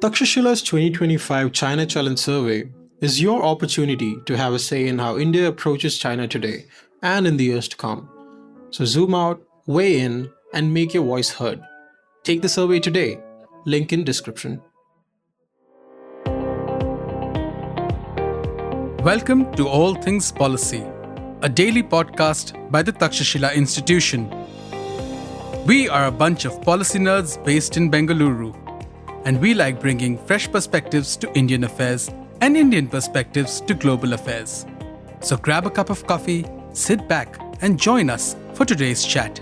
Takshashila's 2025 China Challenge Survey is your opportunity to have a say in how India approaches China today and in the years to come. So zoom out, weigh in, and make your voice heard. Take the survey today. Link in description. Welcome to All Things Policy, a daily podcast by the Takshashila Institution. We are a bunch of policy nerds based in Bengaluru, and we like bringing fresh perspectives to Indian affairs and Indian perspectives to global affairs. So grab a cup of coffee, sit back, and join us for today's chat.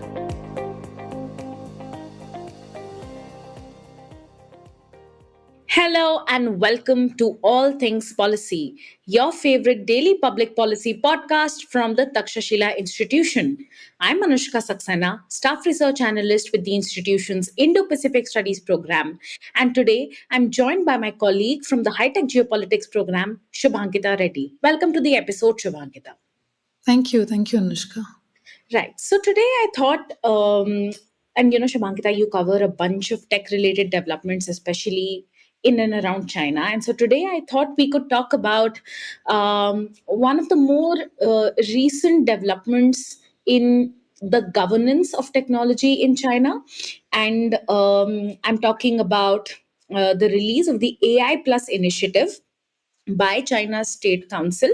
Hello and welcome to All Things Policy, your favorite daily public policy podcast from the Takshashila Institution. I'm Anushka Saxena, staff research analyst with the institution's Indo-Pacific Studies program. And today I'm joined by my colleague from the High-Tech Geopolitics program, Shobhankita Reddy. Welcome to the episode, Shobhankita. Thank you, Anushka. Right. So today I thought, Shobhankita, you cover a bunch of tech-related developments, especially in and around China. And so today I thought we could talk about one of the more recent developments in the governance of technology in China. And I'm talking about the release of the AI Plus initiative by China's State Council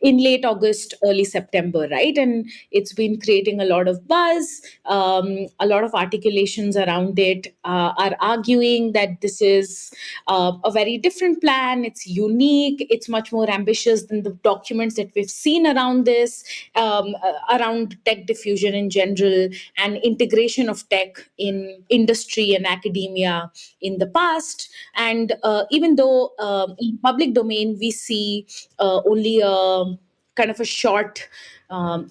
in late August, early September, right? And it's been creating a lot of buzz. A lot of articulations around it are arguing that this is a very different plan. It's unique. It's much more ambitious than the documents that we've seen around this, around tech diffusion in general and integration of tech in industry and academia in the past. And even though in public domain we see only a kind of a short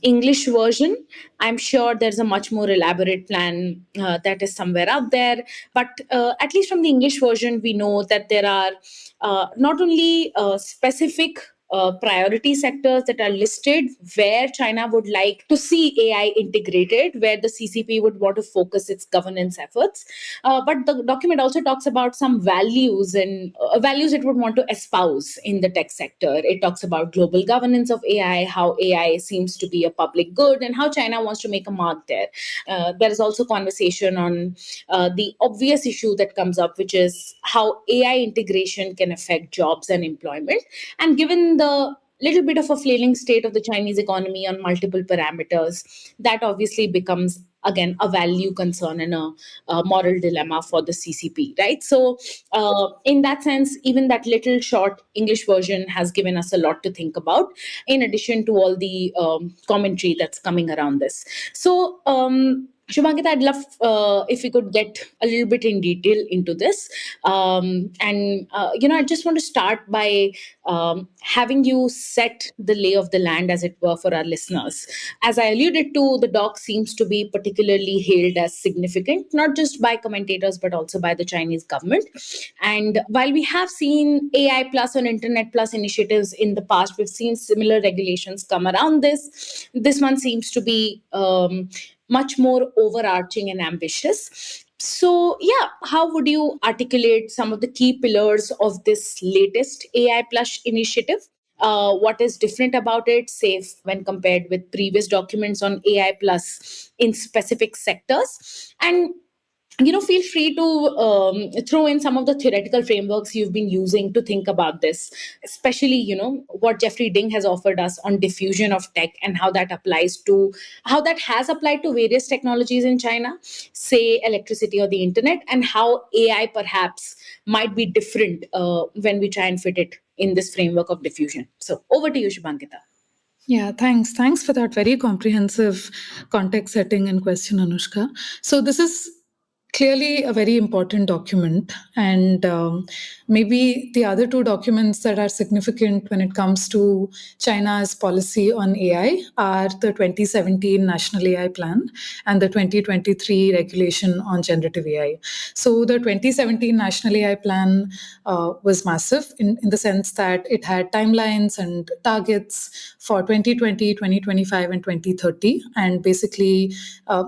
English version, I'm sure there's a much more elaborate plan that is somewhere out there. But at least from the English version, we know that there are not only specific priority sectors that are listed where China would like to see AI integrated, where the CCP would want to focus its governance efforts. But the document also talks about some values and values it would want to espouse in the tech sector. It talks about global governance of AI, how AI seems to be a public good, and how China wants to make a mark there. There is also conversation on the obvious issue that comes up, which is how AI integration can affect jobs and employment. And given the little bit of a flailing state of the Chinese economy on multiple parameters, that obviously becomes, again, a value concern and a moral dilemma for the CCP, right? So in that sense, even that little short English version has given us a lot to think about, in addition to all the commentary that's coming around this. So, Shubhankita, I'd love if we could get a little bit in detail into this. I just want to start by having you set the lay of the land, as it were, for our listeners. As I alluded to, the doc seems to be particularly hailed as significant, not just by commentators, but also by the Chinese government. And while we have seen AI Plus and Internet Plus initiatives in the past, we've seen similar regulations come around this. This one seems to be much more overarching and ambitious. So, how would you articulate some of the key pillars of this latest AI Plus initiative? What is different about it, say, when compared with previous documents on AI Plus in specific sectors? And feel free to throw in some of the theoretical frameworks you've been using to think about this, especially, what Jeffrey Ding has offered us on diffusion of tech and how that has applied to various technologies in China, say electricity or the internet, and how AI perhaps might be different when we try and fit it in this framework of diffusion. So over to you, Shubhankita. Yeah, thanks. Thanks for that very comprehensive context setting and question, Anushka. So this is clearly a very important document, and maybe the other two documents that are significant when it comes to China's policy on AI are the 2017 National AI Plan and the 2023 Regulation on Generative AI. So the 2017 National AI Plan was massive in the sense that it had timelines and targets for 2020, 2025, and 2030. And basically,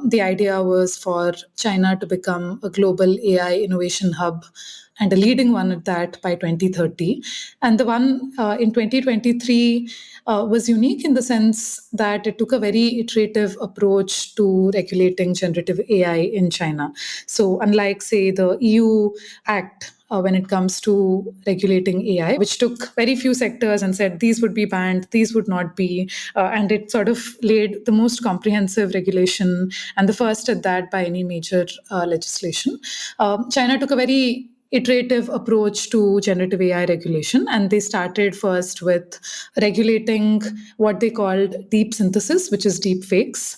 the idea was for China to become become a global AI innovation hub and a leading one at that by 2030. And the one in 2023 was unique in the sense that it took a very iterative approach to regulating generative AI in China. So, unlike, say, the EU Act, when it comes to regulating AI, which took very few sectors and said these would be banned, these would not be, and it sort of laid the most comprehensive regulation and the first at that by any major legislation. China took a very iterative approach to generative AI regulation. And they started first with regulating what they called deep synthesis, which is deep fakes.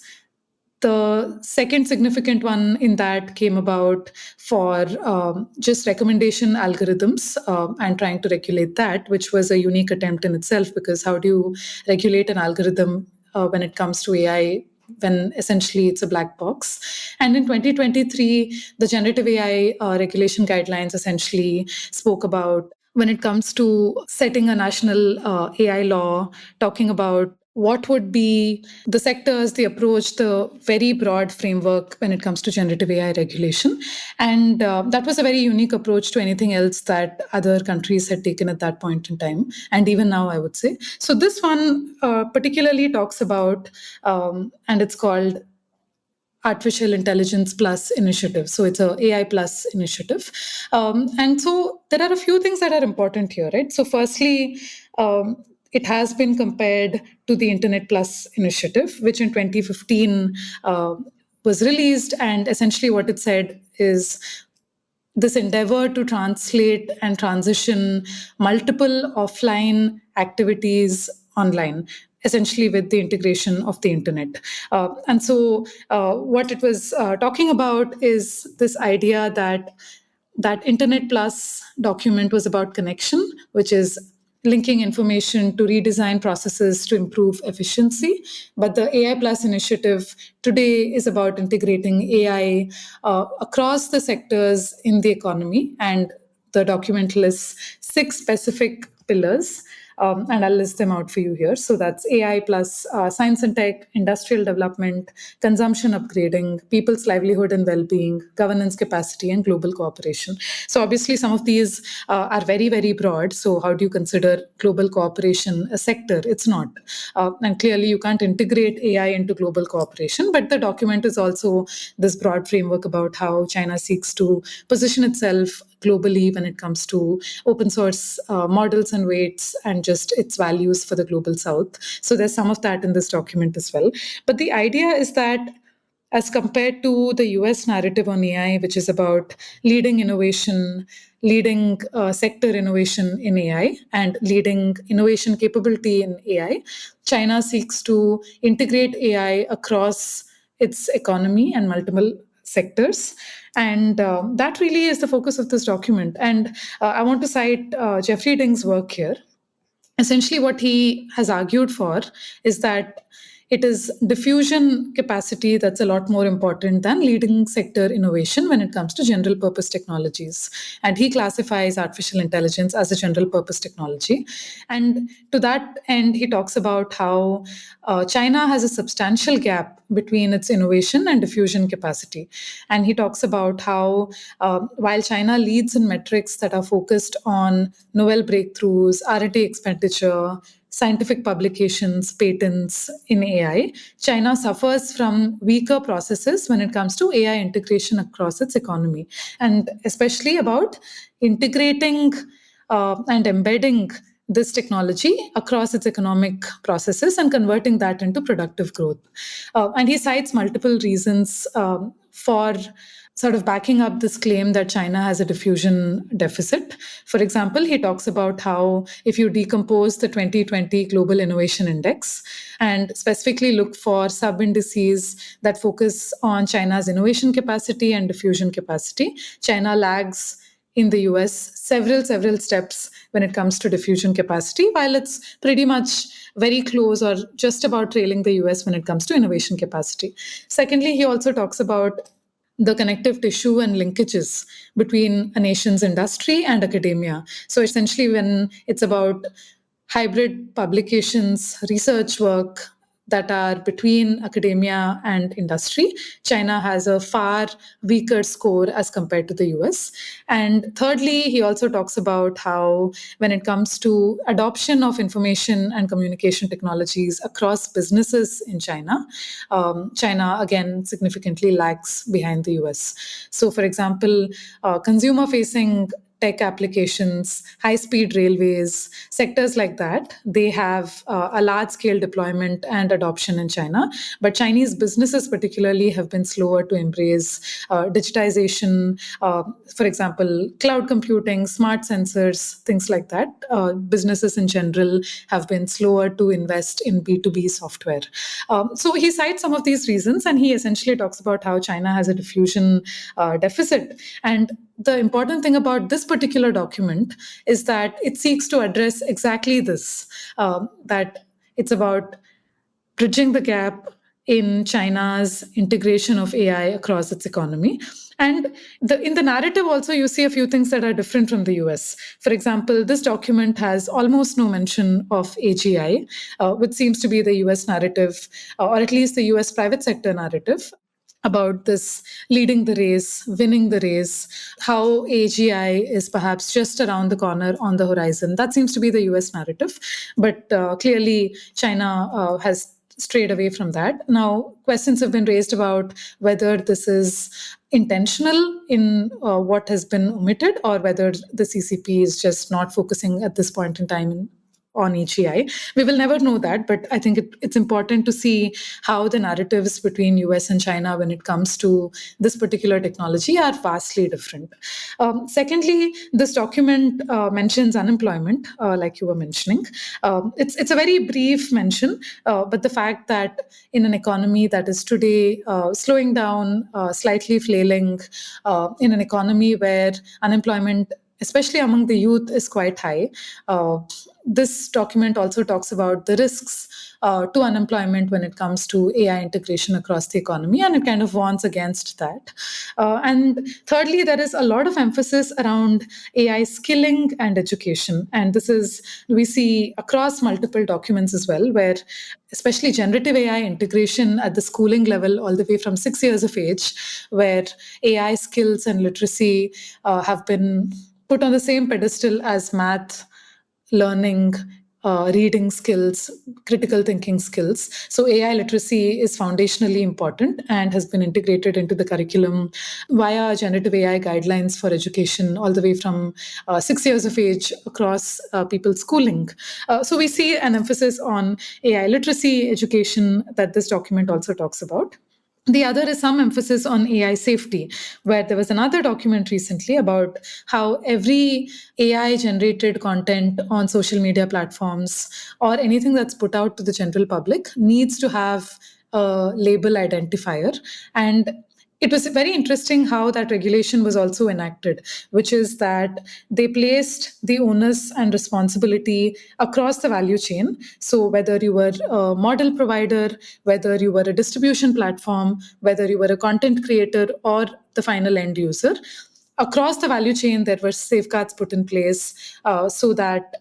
The second significant one in that came about for just recommendation algorithms and trying to regulate that, which was a unique attempt in itself, because how do you regulate an algorithm when it comes to AI when essentially it's a black box? And in 2023, the generative AI regulation guidelines essentially spoke about when it comes to setting a national AI law, talking about what would be the sectors, the approach, the very broad framework when it comes to generative AI regulation. And that was a very unique approach to anything else that other countries had taken at that point in time. And even now, I would say. So this one particularly talks about, and it's called Artificial Intelligence Plus initiative. So it's a AI Plus initiative. And so there are a few things that are important here, right? So firstly, it has been compared to the Internet Plus initiative, which in 2015 was released. And essentially what it said is this endeavor to translate and transition multiple offline activities online, essentially with the integration of the internet. And so what it was talking about is this idea that Internet Plus document was about connection, which is linking information to redesign processes to improve efficiency. But the AI Plus initiative today is about integrating AI across the sectors in the economy. And the document lists 6 specific pillars. And I'll list them out for you here. So that's AI plus science and tech, industrial development, consumption upgrading, people's livelihood and well-being, governance capacity, and global cooperation. So obviously some of these are very, very broad. So how do you consider global cooperation a sector? It's not. And clearly you can't integrate AI into global cooperation, but the document is also this broad framework about how China seeks to position itself globally when it comes to open source models and weights and just its values for the global south. So there's some of that in this document as well. But the idea is that as compared to the US narrative on AI, which is about leading innovation, leading sector innovation in AI, and leading innovation capability in AI, China seeks to integrate AI across its economy and multiple sectors. And that really is the focus of this document. And I want to cite Jeffrey Ding's work here. Essentially, what he has argued for is that it is diffusion capacity that's a lot more important than leading sector innovation when it comes to general purpose technologies. And he classifies artificial intelligence as a general purpose technology. And to that end, he talks about how China has a substantial gap between its innovation and diffusion capacity. And he talks about how while China leads in metrics that are focused on novel breakthroughs, R&D expenditure, scientific publications, patents in AI, China suffers from weaker processes when it comes to AI integration across its economy, and especially about integrating and embedding this technology across its economic processes and converting that into productive growth. And he cites multiple reasons for sort of backing up this claim that China has a diffusion deficit. For example, he talks about how if you decompose the 2020 Global Innovation Index and specifically look for sub-indices that focus on China's innovation capacity and diffusion capacity, China lags in the US several steps when it comes to diffusion capacity, while it's pretty much very close or just about trailing the US when it comes to innovation capacity. Secondly, he also talks about the connective tissue and linkages between a nation's industry and academia. So essentially, when it's about hybrid publications, research work, that are between academia and industry, China has a far weaker score as compared to the US. And thirdly, he also talks about how when it comes to adoption of information and communication technologies across businesses in China, China again significantly lags behind the US. So, for example, consumer facing tech applications, high speed railways, sectors like that, they have a large scale deployment and adoption in China. But Chinese businesses, particularly, have been slower to embrace digitization, for example, cloud computing, smart sensors, things like that. Businesses in general have been slower to invest in B2B software. So he cites some of these reasons, and he essentially talks about how China has a diffusion deficit. And the important thing about this particular document is that it seeks to address exactly this, that it's about bridging the gap in China's integration of AI across its economy. And in the narrative also, you see a few things that are different from the US. For example, this document has almost no mention of AGI, which seems to be the US narrative, or at least the US private sector narrative about this leading the race, winning the race, how AGI is perhaps just around the corner on the horizon. That seems to be the US narrative. But clearly, China has strayed away from that. Now, questions have been raised about whether this is intentional in what has been omitted, or whether the CCP is just not focusing at this point in time on AGI. We will never know that, but I think it's important to see how the narratives between US and China when it comes to this particular technology are vastly different. Secondly, this document mentions unemployment, like you were mentioning. It's a very brief mention, but the fact that in an economy that is today slowing down, slightly flailing, in an economy where unemployment, especially among the youth, is quite high. This document also talks about the risks to unemployment when it comes to AI integration across the economy, and it kind of warns against that. And thirdly, there is a lot of emphasis around AI skilling and education. And this is, we see across multiple documents as well, where especially generative AI integration at the schooling level, all the way from 6 years of age, where AI skills and literacy have been put on the same pedestal as math, learning, reading skills, critical thinking skills. So AI literacy is foundationally important and has been integrated into the curriculum via generative AI guidelines for education all the way from 6 years of age across people's schooling. So we see an emphasis on AI literacy education that this document also talks about. The other is some emphasis on AI safety, where there was another document recently about how every AI generated content on social media platforms or anything that's put out to the general public needs to have a label identifier. And it was very interesting how that regulation was also enacted, which is that they placed the onus and responsibility across the value chain. So whether you were a model provider, whether you were a distribution platform, whether you were a content creator or the final end user, across the value chain, there were safeguards put in place so that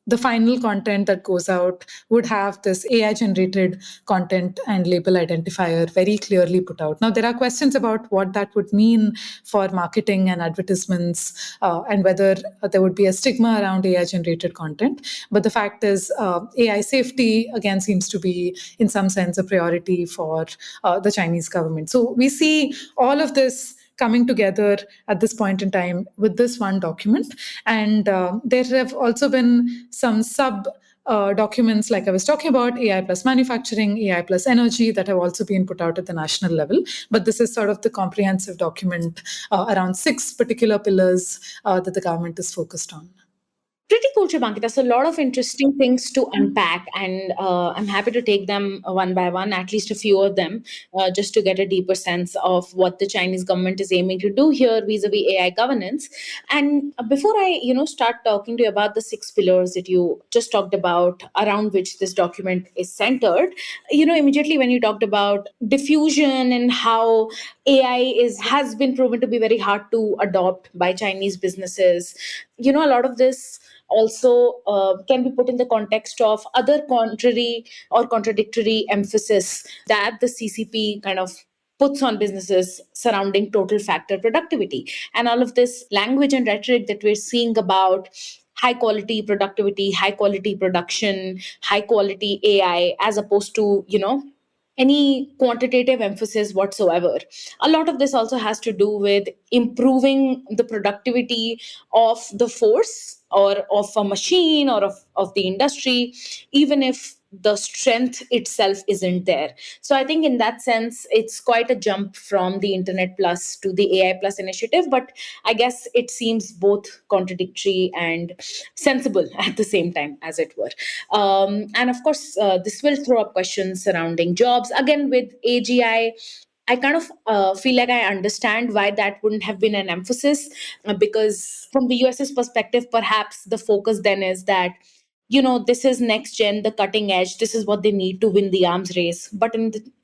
the final content that goes out would have this AI generated content and label identifier very clearly put out. Now, there are questions about what that would mean for marketing and advertisements and whether there would be a stigma around AI generated content. But the fact is, AI safety, again, seems to be, in some sense, a priority for the Chinese government. So we see all of this coming together at this point in time with this one document. And there have also been some sub documents, like I was talking about, AI plus manufacturing, AI plus energy, that have also been put out at the national level. But this is sort of the comprehensive document around 6 particular pillars that the government is focused on. Pretty cool, Shobhankita. So a lot of interesting things to unpack, and I'm happy to take them one by one, at least a few of them, just to get a deeper sense of what the Chinese government is aiming to do here vis-a-vis AI governance. And before I, start talking to you about the 6 pillars that you just talked about, around which this document is centered, immediately when you talked about diffusion and how AI has been proven to be very hard to adopt by Chinese businesses, a lot of this also can be put in the context of other contrary or contradictory emphasis that the CCP kind of puts on businesses surrounding total factor productivity. And all of this language and rhetoric that we're seeing about high quality productivity, high quality production, high quality AI, as opposed to, any quantitative emphasis whatsoever. A lot of this also has to do with improving the productivity of the force or of a machine or of the industry, even if the strength itself isn't there. So I think in that sense, it's quite a jump from the Internet Plus to the AI Plus initiative. But I guess it seems both contradictory and sensible at the same time, as it were. And of course, this will throw up questions surrounding jobs. Again, with AGI, I kind of feel like I understand why that wouldn't have been an emphasis, because from the US's perspective, perhaps the focus then is that, this is next gen, the cutting edge. This is what they need to win the arms race. But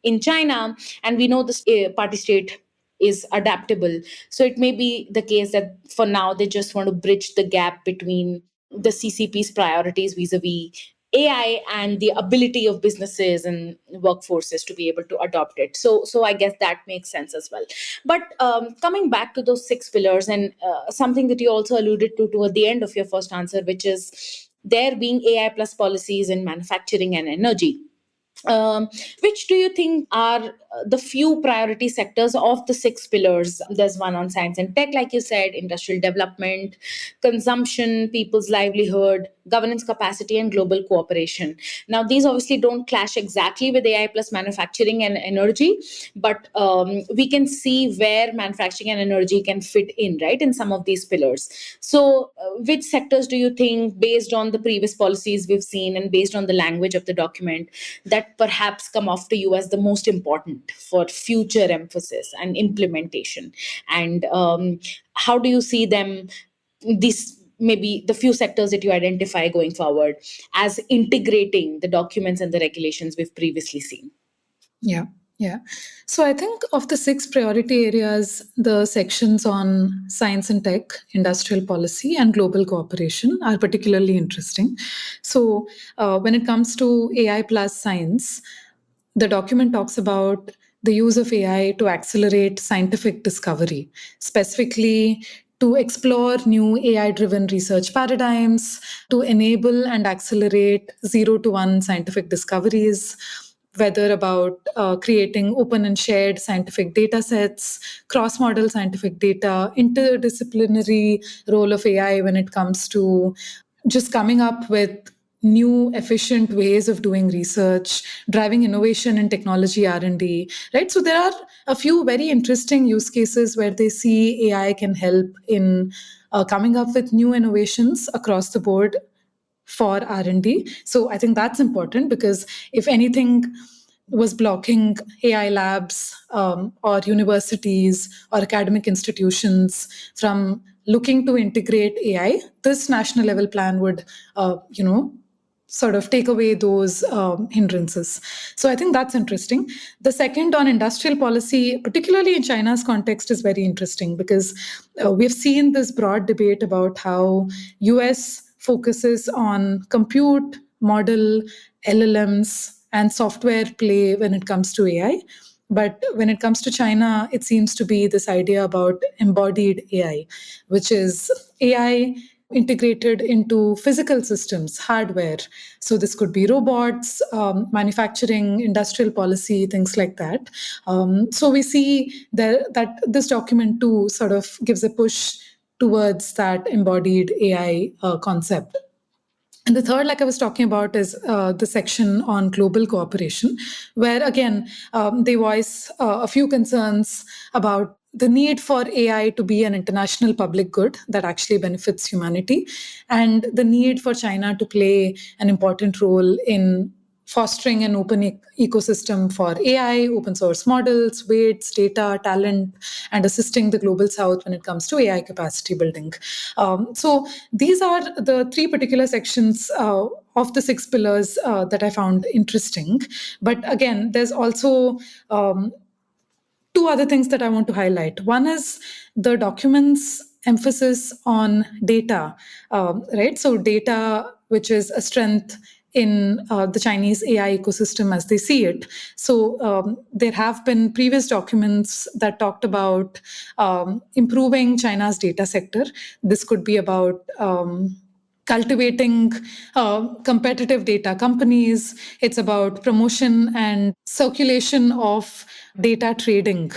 in China, and we know this party state is adaptable, so it may be the case that for now they just want to bridge the gap between the CCP's priorities vis-a-vis AI and the ability of businesses and workforces to be able to adopt it. So I guess that makes sense as well. But coming back to those six pillars, and something that you also alluded to toward the end of your first answer, which is there being AI plus policies in manufacturing and energy. Um, which do you think are the few priority sectors of the six pillars? There's one on science and tech, like you said, industrial development, consumption, people's livelihood, governance capacity, and global cooperation. Now, these obviously don't clash exactly with AI plus manufacturing and energy, but we can see where manufacturing and energy can fit in, right, in some of these pillars. So, which sectors do you think, based on the previous policies we've seen and based on the language of the document, that perhaps come off to you as the most important for future emphasis and implementation? And how do you see them, these maybe the few sectors that you identify going forward, as integrating the documents and the regulations we've previously seen? Yeah, yeah. So I think of the six priority areas, the sections on science and tech, industrial policy, and global cooperation are particularly interesting. So when it comes to AI plus science, the document talks about the use of AI to accelerate scientific discovery, specifically to explore new AI driven research paradigms, to enable and accelerate 0 to 1 scientific discoveries, whether about creating open and shared scientific data sets, cross model scientific data, interdisciplinary role of AI when it comes to just coming up with new efficient ways of doing research, driving innovation in technology R&D, right? So there are a few very interesting use cases where they see AI can help in coming up with new innovations across the board for R&D. So I think that's important, because if anything was blocking AI labs or universities or academic institutions from looking to integrate AI, this national level plan would, sort of take away those hindrances. So I think that's interesting. The second, on industrial policy, particularly in China's context, is very interesting, because we've seen this broad debate about how US focuses on compute, model, LLMs, and software play when it comes to AI. But when it comes to China, it seems to be this idea about embodied AI, which is AI integrated into physical systems, hardware. So this could be robots, manufacturing, industrial policy, things like that. So we see that this document too sort of gives a push towards that embodied AI concept. And the third, like I was talking about, is the section on global cooperation, where again, they voice a few concerns about the need for AI to be an international public good that actually benefits humanity, and the need for China to play an important role in fostering an open ecosystem for AI, open source models, weights, data, talent, and assisting the global south when it comes to AI capacity building. So these are the three particular sections of the six pillars that I found interesting. But again, there's also two other things that I want to highlight. One is the documents emphasis on data, right? So data, which is a strength in the Chinese AI ecosystem as they see it. So there have been previous documents that talked about improving China's data sector. This could be about cultivating competitive data companies. It's about promotion and circulation of data trading.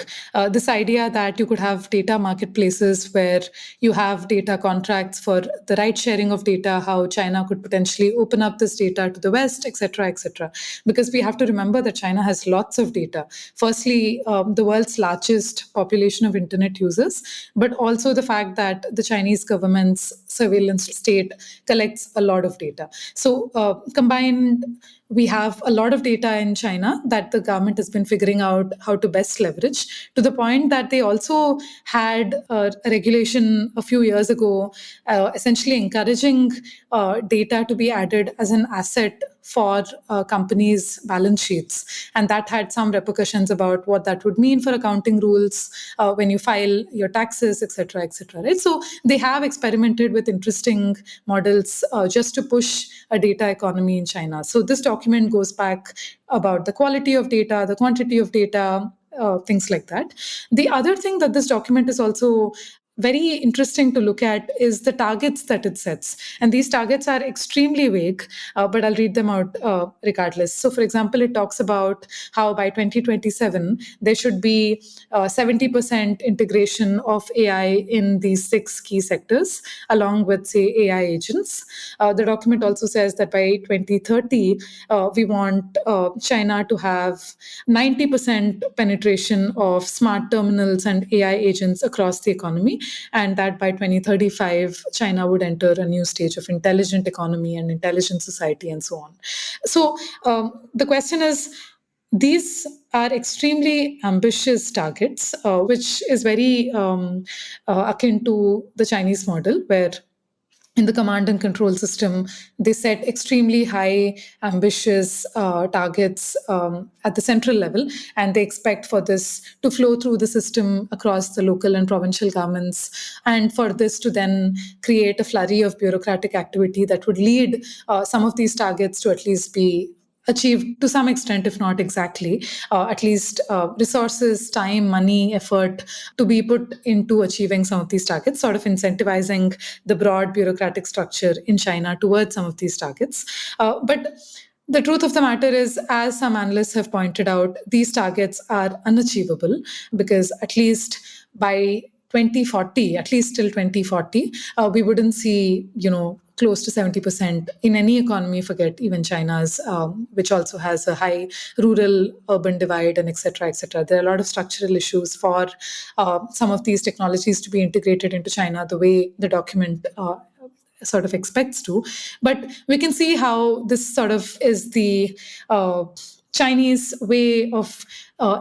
This idea that you could have data marketplaces where you have data contracts for the right sharing of data, how China could potentially open up this data to the West, etc., etc. Because we have to remember that China has lots of data. Firstly, the world's largest population of internet users, but also the fact that the Chinese government's surveillance state collects a lot of data. So combined, we have a lot of data in China that the government has been figuring out how to best leverage, to the point that they also had a regulation a few years ago, essentially encouraging data to be added as an asset for companies' balance sheets. And that had some repercussions about what that would mean for accounting rules when you file your taxes, et cetera, right? So they have experimented with interesting models just to push a data economy in China. So this document goes back about the quality of data, the quantity of data, things like that. The other thing that this document is also very interesting to look at is the targets that it sets. And these targets are extremely vague, but I'll read them out regardless. So, for example, it talks about how by 2027, there should be 70% integration of AI in these 6 key sectors, along with, say, AI agents. The document also says that by 2030, we want China to have 90% penetration of smart terminals and AI agents across the economy, and that by 2035, China would enter a new stage of intelligent economy and intelligent society, and so on. So the question is, these are extremely ambitious targets, which is very akin to the Chinese model, where in the command and control system, they set extremely high, ambitious targets at the central level, and they expect for this to flow through the system across the local and provincial governments, and for this to then create a flurry of bureaucratic activity that would lead some of these targets to at least be achieved to some extent, if not exactly, at least resources, time, money, effort to be put into achieving some of these targets, sort of incentivizing the broad bureaucratic structure in China towards some of these targets. But the truth of the matter is, as some analysts have pointed out, these targets are unachievable, because at least by 2040, at least till 2040, we wouldn't see, close to 70% in any economy, forget even China's, which also has a high rural-urban divide, and et cetera, et cetera. There are a lot of structural issues for some of these technologies to be integrated into China the way the document sort of expects to. But we can see how this sort of is the Chinese way of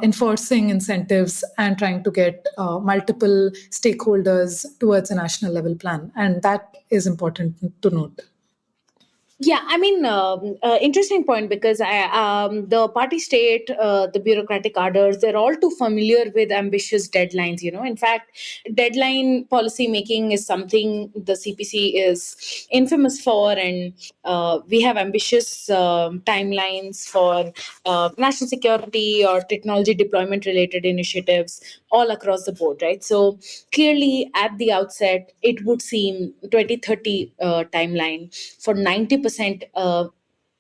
enforcing incentives and trying to get multiple stakeholders towards a national level plan. And that is important to note. Yeah, I mean, interesting point, because the party state, the bureaucratic orders, they're all too familiar with ambitious deadlines. In fact, deadline policy making is something the CPC is infamous for, and we have ambitious timelines for national security or technology deployment related initiatives all across the board, right? So clearly, at the outset, it would seem 2030 timeline for 90%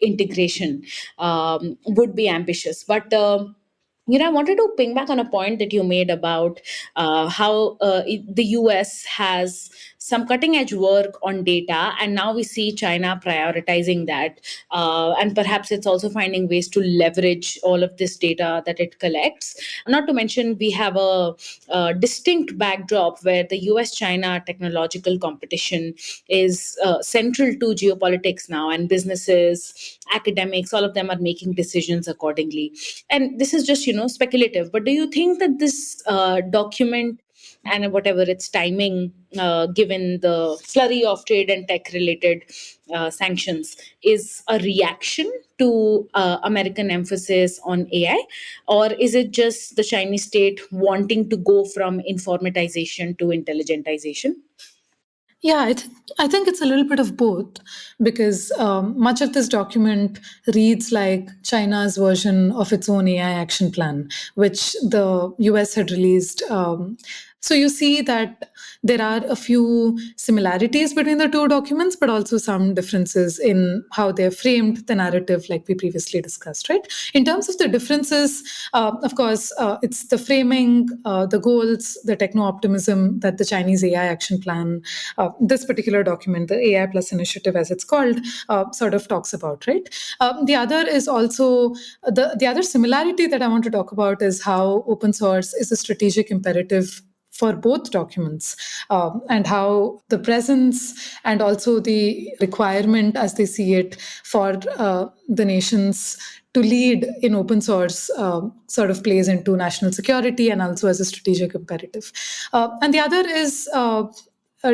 integration would be ambitious. But I wanted to ping back on a point that you made about how the US has some cutting edge work on data, and now we see China prioritizing that. And perhaps it's also finding ways to leverage all of this data that it collects. Not to mention, we have a distinct backdrop where the US China technological competition is central to geopolitics now, and businesses, academics, all of them are making decisions accordingly. And this is just, speculative, but do you think that this document and whatever its timing, given the flurry of trade and tech related sanctions, is a reaction to American emphasis on AI? Or is it just the Chinese state wanting to go from informatization to intelligentization? Yeah, I think it's a little bit of both because much of this document reads like China's version of its own AI action plan, which the US had released. So you see that there are a few similarities between the two documents, but also some differences in how they're framed the narrative, like we previously discussed, right? In terms of the differences, of course, it's the framing, the goals, the techno optimism that the Chinese AI action plan, this particular document, the AI Plus Initiative, as it's called, sort of talks about, right? The other is also the other similarity that I want to talk about is how open source is a strategic imperative for both documents, and how the presence and also the requirement, as they see it, for the nations to lead in open source sort of plays into national security and also as a strategic imperative. And the other is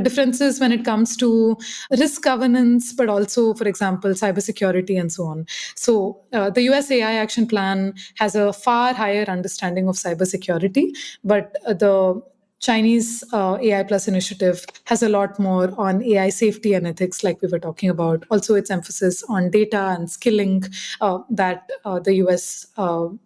differences when it comes to risk governance, but also, for example, cybersecurity and so on. So, the US AI Action Plan has a far higher understanding of cybersecurity, but the Chinese AI Plus initiative has a lot more on AI safety and ethics, like we were talking about. Also, its emphasis on data and skilling that the US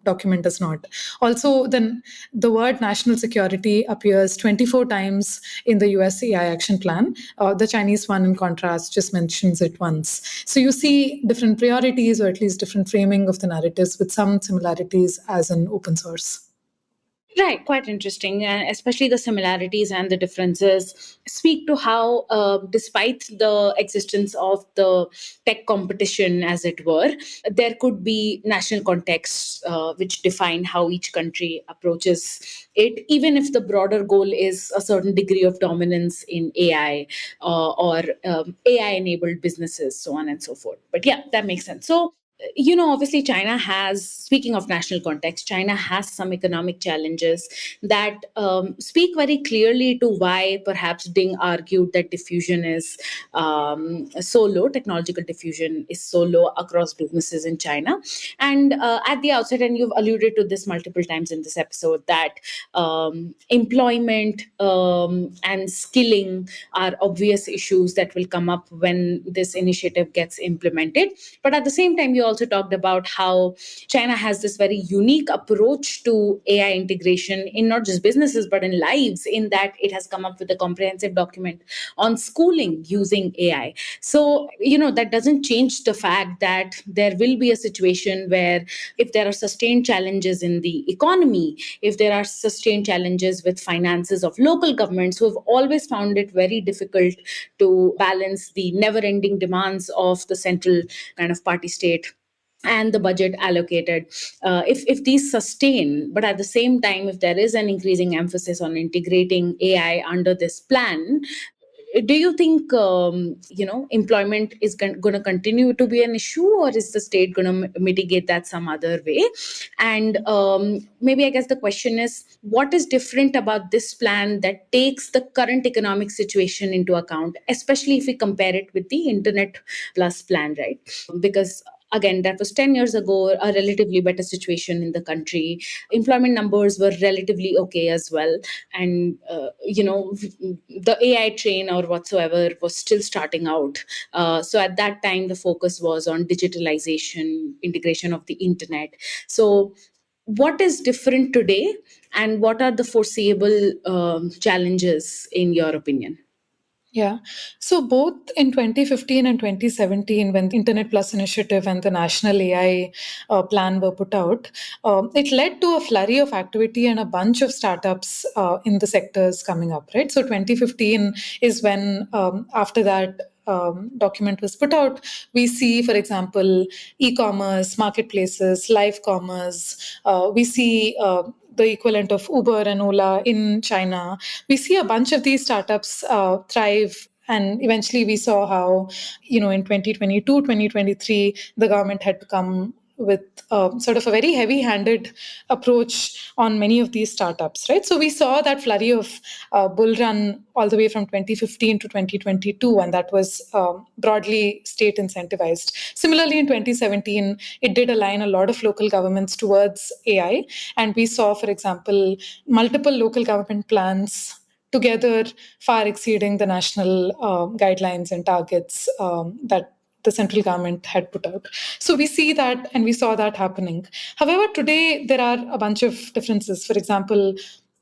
document does not. Also, then the word national security appears 24 times in the US AI action plan. The Chinese one, in contrast, just mentions it once. So you see different priorities, or at least different framing of the narratives with some similarities as an open source. Right, quite interesting. Especially the similarities and the differences speak to how, despite the existence of the tech competition, as it were, there could be national contexts which define how each country approaches it, even if the broader goal is a certain degree of dominance in AI or AI enabled businesses, so on and so forth. But yeah, that makes sense. So, obviously, China has, speaking of national context, China has some economic challenges that speak very clearly to why perhaps Ding argued that diffusion is so low, technological diffusion is so low across businesses in China. And at the outset, and you've alluded to this multiple times in this episode, that employment and skilling are obvious issues that will come up when this initiative gets implemented. But at the same time, you also talked about how China has this very unique approach to AI integration in not just businesses, but in lives, in that it has come up with a comprehensive document on schooling using AI. So, that doesn't change the fact that there will be a situation where, if there are sustained challenges in the economy, if there are sustained challenges with finances of local governments who have always found it very difficult to balance the never ending demands of the central kind of party state and the budget allocated, if these sustain, but at the same time, if there is an increasing emphasis on integrating AI under this plan, do you think employment is going to continue to be an issue, or is the state going to mitigate that some other way? And maybe, I guess, the question is, what is different about this plan that takes the current economic situation into account, especially if we compare it with the Internet Plus plan, right? Because again, that was 10 years ago, a relatively better situation in the country. Employment numbers were relatively okay as well. And, the AI train or whatsoever was still starting out. So at that time, the focus was on digitalization, integration of the internet. So what is different today, and what are the foreseeable challenges in your opinion? Yeah. So both in 2015 and 2017, when the Internet Plus initiative and the National AI plan were put out, it led to a flurry of activity and a bunch of startups in the sectors coming up, right? So 2015 is when, after that, document was put out, we see, for example, e-commerce, marketplaces, live commerce. We see the equivalent of Uber and Ola in China. We see a bunch of these startups thrive. And eventually we saw how, in 2022, 2023, the government had to come with sort of a very heavy-handed approach on many of these startups, right? So we saw that flurry of bull run all the way from 2015 to 2022, and that was broadly state incentivized. Similarly, in 2017, it did align a lot of local governments towards AI, and we saw, for example, multiple local government plans together far exceeding the national guidelines and targets that the central government had put out. So we see that and we saw that happening. However, today there are a bunch of differences. For example,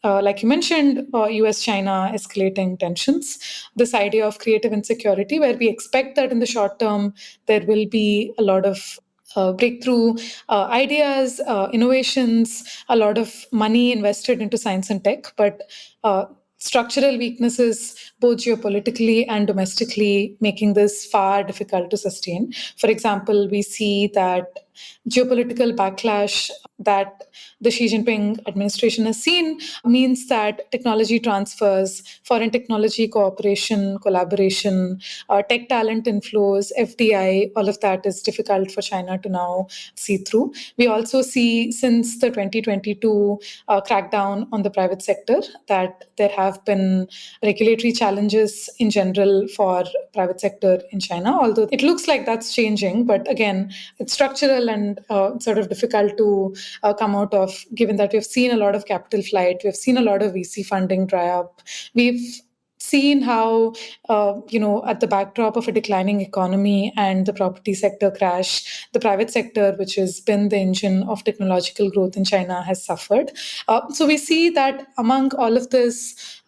like you mentioned, US China escalating tensions, this idea of creative insecurity, where we expect that in the short term there will be a lot of breakthrough ideas, innovations, a lot of money invested into science and tech, but structural weaknesses, both geopolitically and domestically, making this far difficult to sustain. For example, we see that geopolitical backlash that the Xi Jinping administration has seen means that technology transfers, foreign technology cooperation, collaboration, tech talent inflows, FDI, all of that is difficult for China to now see through. We also see since the 2022 crackdown on the private sector that there have been regulatory challenges in general for private sector in China, although it looks like that's changing. But again, it's structural and sort of difficult to come out of, given that we've seen a lot of capital flight, we've seen a lot of VC funding dry up. We've seen how, at the backdrop of a declining economy and the property sector crash, the private sector, which has been the engine of technological growth in China, has suffered. So we see that among all of this,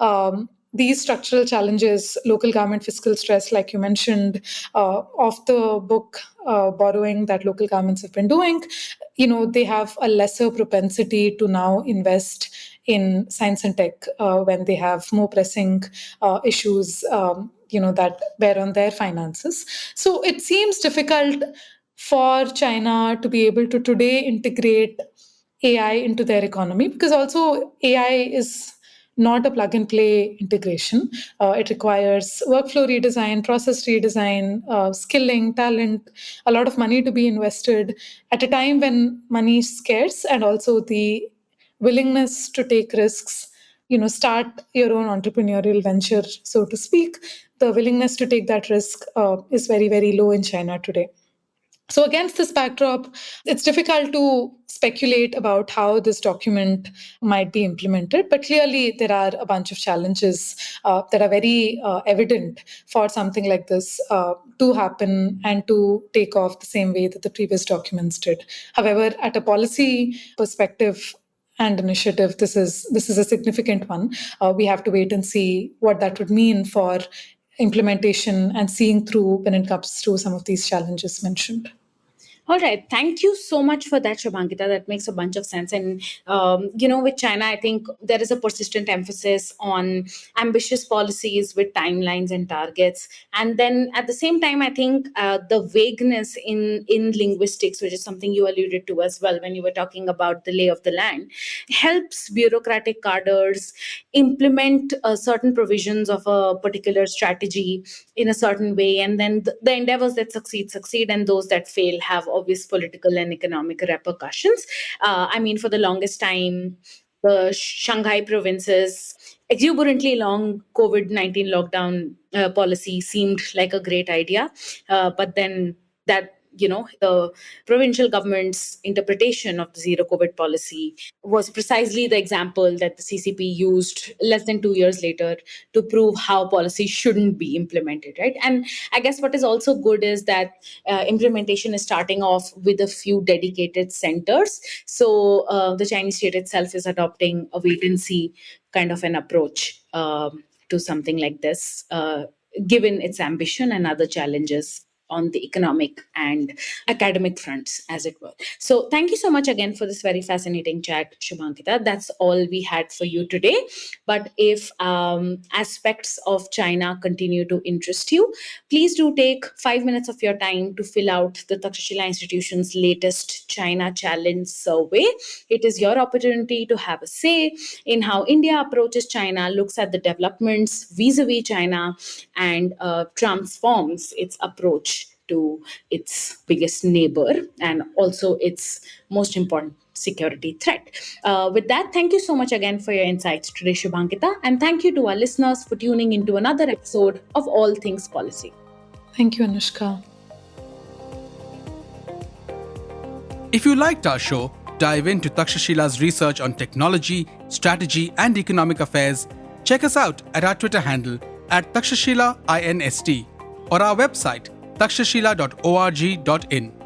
these structural challenges, local government fiscal stress, like you mentioned, off the book borrowing that local governments have been doing, they have a lesser propensity to now invest in science and tech when they have more pressing issues, that bear on their finances. So it seems difficult for China to be able to today integrate AI into their economy, because also AI is not a plug and play integration. It requires workflow redesign, process redesign, skilling, talent, a lot of money to be invested at a time when money is scarce, and also the willingness to take risks, start your own entrepreneurial venture, so to speak. The willingness to take that risk is very, very low in China today. So, against this backdrop, it's difficult to speculate about how this document might be implemented. But clearly, there are a bunch of challenges that are very evident for something like this to happen and to take off the same way that the previous documents did. However, at a policy perspective and initiative, this is a significant one. We have to wait and see what that would mean for implementation and seeing through when it comes to some of these challenges mentioned. All right. Thank you so much for that, Shobhankita. That makes a bunch of sense. And, with China, I think there is a persistent emphasis on ambitious policies with timelines and targets. And then at the same time, I think the vagueness in linguistics, which is something you alluded to as well when you were talking about the lay of the land, helps bureaucratic cadres implement certain provisions of a particular strategy in a certain way. And then the endeavors that succeed, and those that fail have obvious political and economic repercussions. For the longest time, the Shanghai province's exuberantly long COVID-19 lockdown policy seemed like a great idea. But then that, the provincial government's interpretation of the zero COVID policy was precisely the example that the CCP used less than 2 years later to prove how policy shouldn't be implemented, right? And I guess what is also good is that implementation is starting off with a few dedicated centers. So the Chinese state itself is adopting a wait and see kind of an approach to something like this, given its ambition and other challenges on the economic and academic fronts, as it were. So thank you so much again for this very fascinating chat, Shubhankita. That's all we had for you today. But if aspects of China continue to interest you, please do take 5 minutes of your time to fill out the Takshashila Institution's latest China Challenge survey. It is your opportunity to have a say in how India approaches China, looks at the developments vis-a-vis China, and transforms its approach to its biggest neighbor and also its most important security threat. With that, thank you so much again for your insights today, Shobhankita, and thank you to our listeners for tuning into another episode of All Things Policy. Thank you, Anushka. If you liked our show, dive into Takshashila's research on technology, strategy, and economic affairs. Check us out at our Twitter handle at Takshashila INST or our website takshashila.org.in.